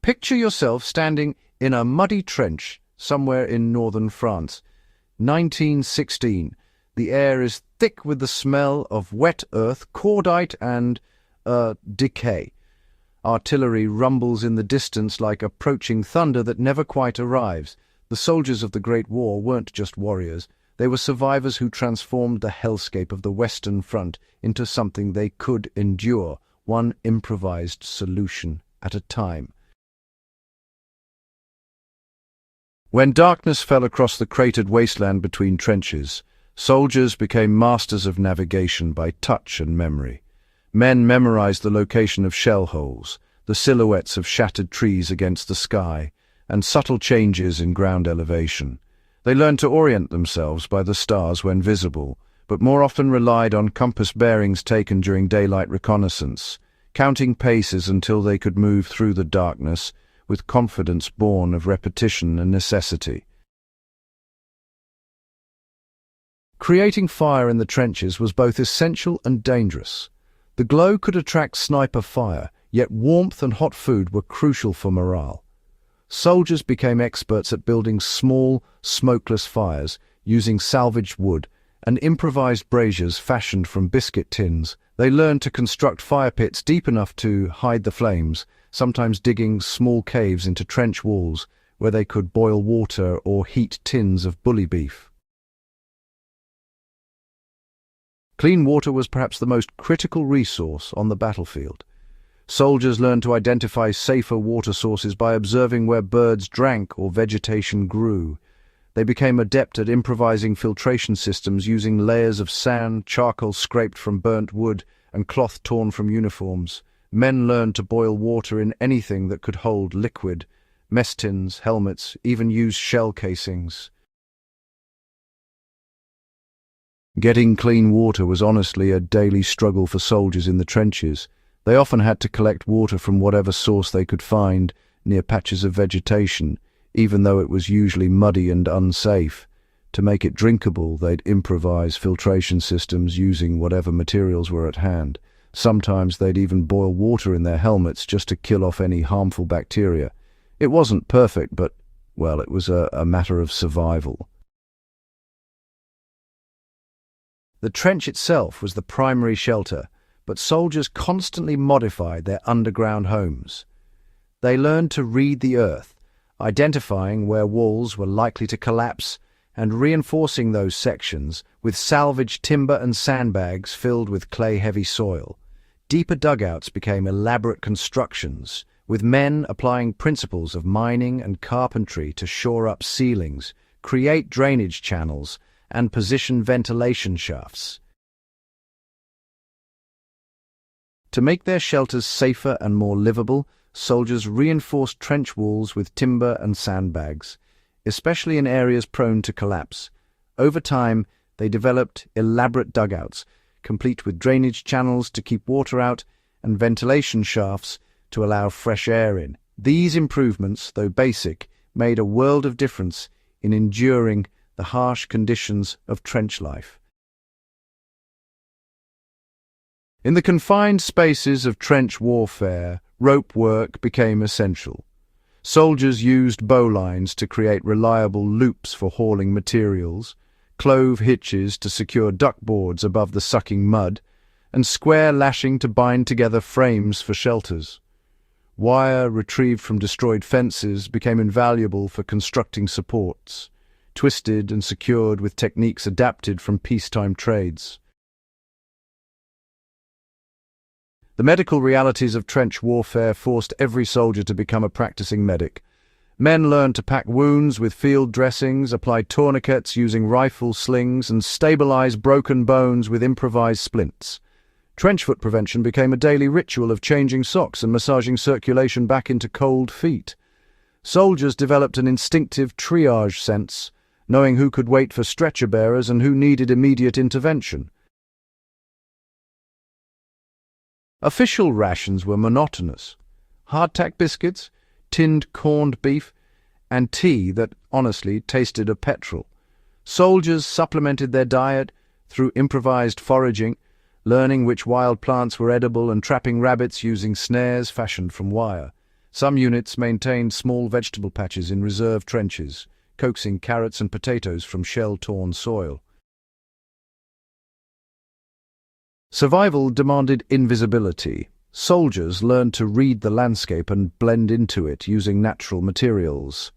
Picture yourself standing in a muddy trench somewhere in northern France. 1916. The air is thick with the smell of wet earth, cordite and decay. Artillery rumbles in the distance like approaching thunder that never quite arrives. The soldiers of the Great War weren't just warriors. They were survivors who transformed the hellscape of the Western Front into something they could endure, one improvised solution at a time. When darkness fell across the cratered wasteland between trenches, soldiers became masters of navigation by touch and memory. Men memorized the location of shell holes, the silhouettes of shattered trees against the sky, and subtle changes in ground elevation. They learned to orient themselves by the stars when visible, but more often relied on compass bearings taken during daylight reconnaissance, counting paces until they could move through the darkness with confidence born of repetition and necessity. Creating fire in the trenches was both essential and dangerous. The glow could attract sniper fire, yet warmth and hot food were crucial for morale. Soldiers became experts at building small, smokeless fires, using salvaged wood and improvised braziers fashioned from biscuit tins. They learned to construct fire pits deep enough to hide the flames, sometimes digging small caves into trench walls where they could boil water or heat tins of bully beef. Clean water was perhaps the most critical resource on the battlefield. Soldiers learned to identify safer water sources by observing where birds drank or vegetation grew. They became adept at improvising filtration systems using layers of sand, charcoal scraped from burnt wood, and cloth torn from uniforms. Men learned to boil water in anything that could hold liquid, mess tins, helmets, even used shell casings. Getting clean water was honestly a daily struggle for soldiers in the trenches. They often had to collect water from whatever source they could find near patches of vegetation, even though it was usually muddy and unsafe. To make it drinkable, they'd improvise filtration systems using whatever materials were at hand. Sometimes they'd even boil water in their helmets just to kill off any harmful bacteria. It wasn't perfect, but, well, it was a matter of survival. The trench itself was the primary shelter, but soldiers constantly modified their underground homes. They learned to read the earth, identifying where walls were likely to collapse and reinforcing those sections with salvaged timber and sandbags filled with clay-heavy soil. Deeper dugouts became elaborate constructions, with men applying principles of mining and carpentry to shore up ceilings, create drainage channels, and position ventilation shafts. To make their shelters safer and more livable, soldiers reinforced trench walls with timber and sandbags, especially in areas prone to collapse. Over time, they developed elaborate dugouts, complete with drainage channels to keep water out and ventilation shafts to allow fresh air in. These improvements, though basic, made a world of difference in enduring the harsh conditions of trench life. In the confined spaces of trench warfare, rope work became essential. Soldiers used bowlines to create reliable loops for hauling materials, clove hitches to secure duckboards above the sucking mud, and square lashing to bind together frames for shelters. Wire retrieved from destroyed fences became invaluable for constructing supports, twisted and secured with techniques adapted from peacetime trades. The medical realities of trench warfare forced every soldier to become a practicing medic. Men learned to pack wounds with field dressings, apply tourniquets using rifle slings, and stabilize broken bones with improvised splints. Trench foot prevention became a daily ritual of changing socks and massaging circulation back into cold feet. Soldiers developed an instinctive triage sense, knowing who could wait for stretcher bearers and who needed immediate intervention. Official rations were monotonous: hardtack biscuits, tinned corned beef, and tea that honestly tasted of petrol. Soldiers supplemented their diet through improvised foraging, learning which wild plants were edible and trapping rabbits using snares fashioned from wire. Some units maintained small vegetable patches in reserve trenches, coaxing carrots and potatoes from shell-torn soil. Survival demanded invisibility. Soldiers learned to read the landscape and blend into it using natural materials.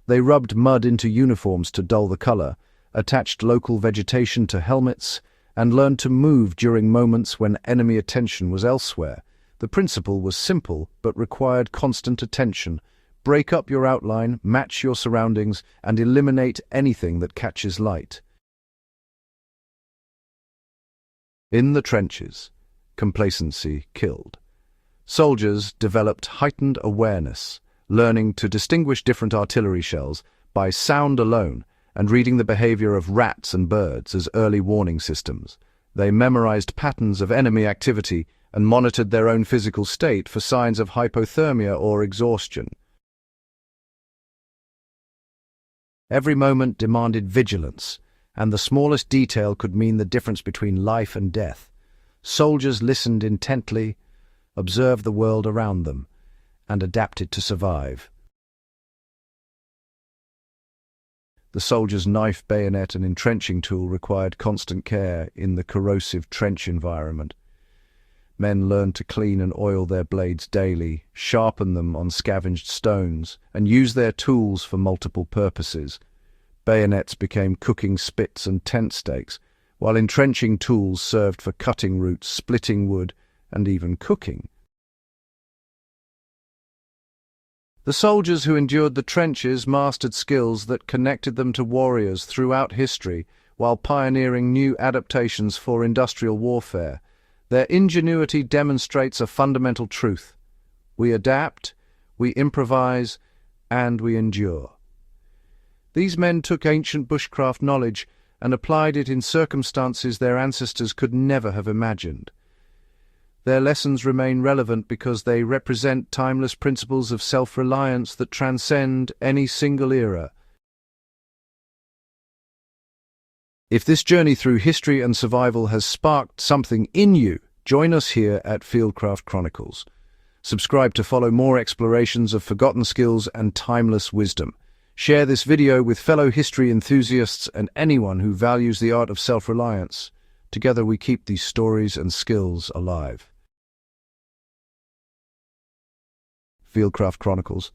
They rubbed mud into uniforms to dull the color, attached local vegetation to helmets, and learned to move during moments when enemy attention was elsewhere. The principle was simple but required constant attention. Break up your outline, match your surroundings, and eliminate anything that catches light. In the trenches, complacency killed. Soldiers developed heightened awareness, learning to distinguish different artillery shells by sound alone and reading the behavior of rats and birds as early warning systems. They memorized patterns of enemy activity and monitored their own physical state for signs of hypothermia or exhaustion. Every moment demanded vigilance, and the smallest detail could mean the difference between life and death. Soldiers listened intently, observed the world around them, and adapted to survive. The soldier's knife, bayonet, and entrenching tool required constant care in the corrosive trench environment. Men learned to clean and oil their blades daily, sharpen them on scavenged stones, and use their tools for multiple purposes. Bayonets became cooking spits and tent stakes, while entrenching tools served for cutting roots, splitting wood, and even cooking. The soldiers who endured the trenches mastered skills that connected them to warriors throughout history, while pioneering new adaptations for industrial warfare. Their ingenuity demonstrates a fundamental truth: we adapt, we improvise, and we endure. These men took ancient bushcraft knowledge and applied it in circumstances their ancestors could never have imagined. Their lessons remain relevant because they represent timeless principles of self-reliance that transcend any single era. If this journey through history and survival has sparked something in you, join us here at Fieldcraft Chronicles. Subscribe to follow more explorations of forgotten skills and timeless wisdom. Share this video with fellow history enthusiasts and anyone who values the art of self-reliance. Together we keep these stories and skills alive. Fieldcraft Chronicles.